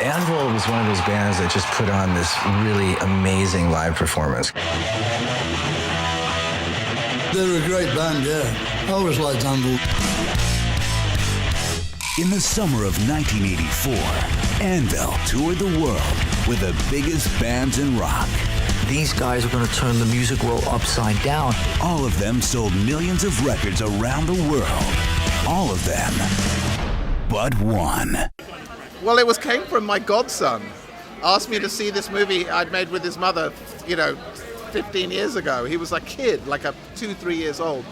Anvil was one of those bands that just put on this really amazing live performance. They're a great band, yeah. I always liked Anvil. In the summer of 1984, Anvil toured the world with the biggest bands in rock. These guys are going to turn the music world upside down. All of them sold millions of records around the world. All of them, but one. Well, it came from my godson. Asked me to see this movie I'd made with his mother, 15 years ago. He was a kid, like 2-3 years old.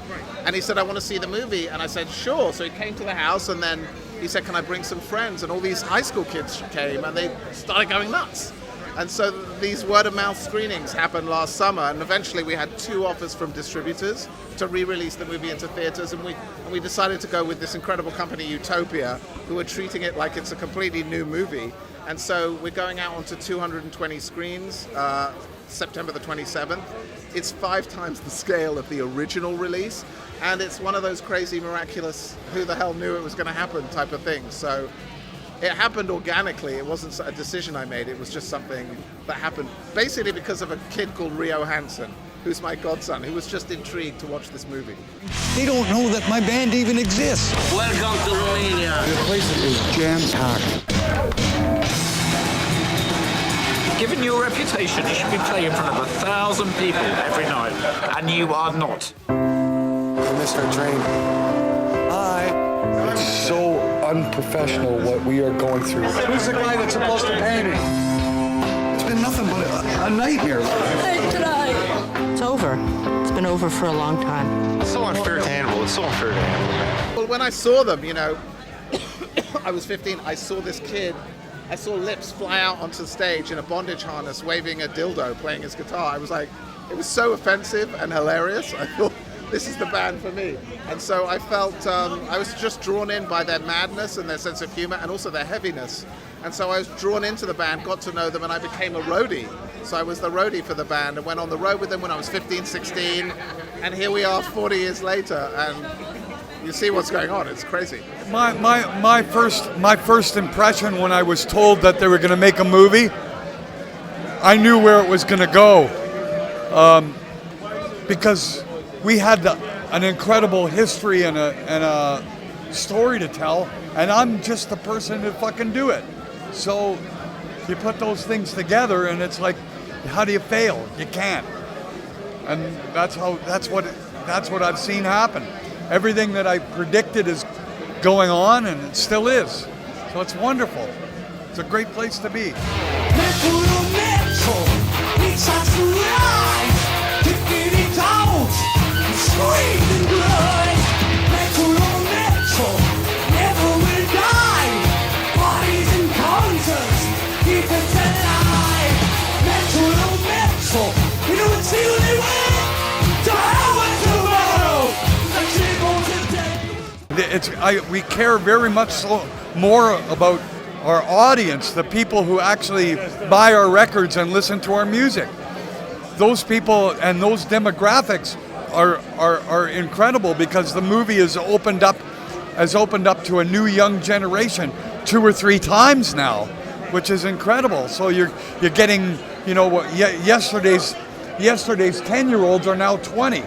And he said, I want to see the movie. And I said, sure. So he came to the house and then he said, can I bring some friends? And all these high school kids came and they started going nuts. And so these word-of-mouth screenings happened last summer, and eventually we had 2 offers from distributors to re-release the movie into theaters, and we decided to go with this incredible company, Utopia, who are treating it like it's a completely new movie. And so we're going out onto 220 screens, September the 27th. It's 5 times the scale of the original release, and it's one of those crazy, miraculous, who the hell knew it was going to happen type of things. So it happened organically. It wasn't a decision I made. It was just something that happened basically because of a kid called Rio Hansen, who's my godson, who was just intrigued to watch this movie. They don't know that my band even exists. Welcome to Romania. The place is jam-packed. Given your reputation, you should be playing in front of 1,000 people every night, and you are not. We missed our train. Hi. It's so unprofessional what we are going through. Who's the guy that's supposed to pay me? It's been nothing but a nightmare. It's over. It's been over for a long time. It's so unfair to Anvil. It's so unfair to Anvil. Well, when I saw them, I was 15, I saw this kid, I saw Lips fly out onto the stage in a bondage harness, waving a dildo, playing his guitar. I was like, it was so offensive and hilarious. I thought, this is the band for me. And so I felt, I was just drawn in by their madness and their sense of humor and also their heaviness. And so I was drawn into the band, got to know them, and I became a roadie. So I was the roadie for the band and went on the road with them when I was 15, 16. And here we are 40 years later, and you see what's going on. It's crazy. My first impression when I was told that they were going to make a movie, I knew where it was going to go, because we had an incredible history and a story to tell, and I'm just the person to fucking do it. So you put those things together, and it's like, how do you fail? You can't. And that's what I've seen happen. Everything that I predicted is going on, and it still is. So it's wonderful. It's a great place to be. We care very much more about our audience, the people who actually buy our records and listen to our music. Those people and those demographics are incredible, because the movie has opened up to a new young generation 2 or 3 times now, which is incredible. So you're getting, yesterday's 10-year-olds are now 20,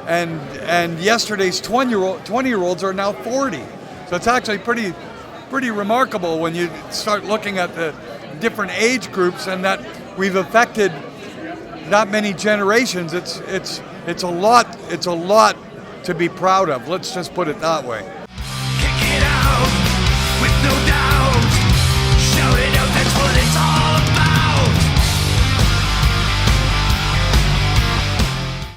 and yesterday's 20-year-olds are now 40. So it's actually pretty remarkable when you start looking at the different age groups, and that we've affected that many generations. It's a lot to be proud of. Let's just put it that way. Kick it out with no doubt. Shout it out, that's what it's all about.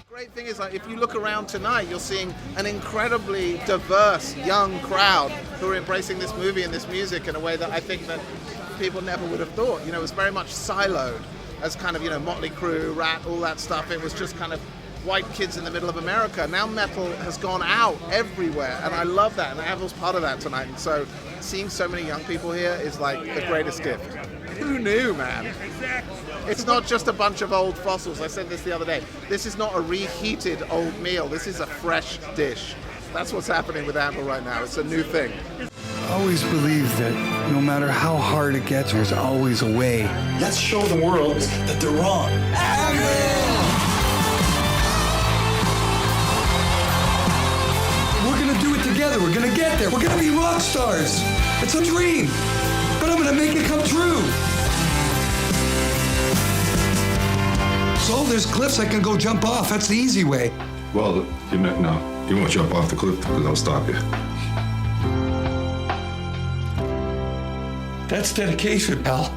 Great thing is, if you look around tonight, you're seeing an incredibly diverse young crowd who are embracing this movie and this music in a way that I think that people never would have thought. It was very much siloed as kind of, Motley Crue, Rat, all that stuff. It was just kind of white kids in the middle of America. Now metal has gone out everywhere, and I love that, and Anvil's part of that tonight. And so seeing so many young people here is like the greatest gift. Who knew, man? It's not just a bunch of old fossils. I said this the other day. This is not a reheated old meal. This is a fresh dish. That's what's happening with Anvil right now. It's a new thing. always believed that no matter how hard it gets, there's always a way. Let's show the world that they're wrong. We're gonna do it together. We're gonna get there. We're gonna be rock stars. It's a dream, but I'm gonna make it come true. So there's cliffs I can go jump off. That's the easy way. Well, no, you won't jump off the cliff because I'll stop you. That's dedication, pal.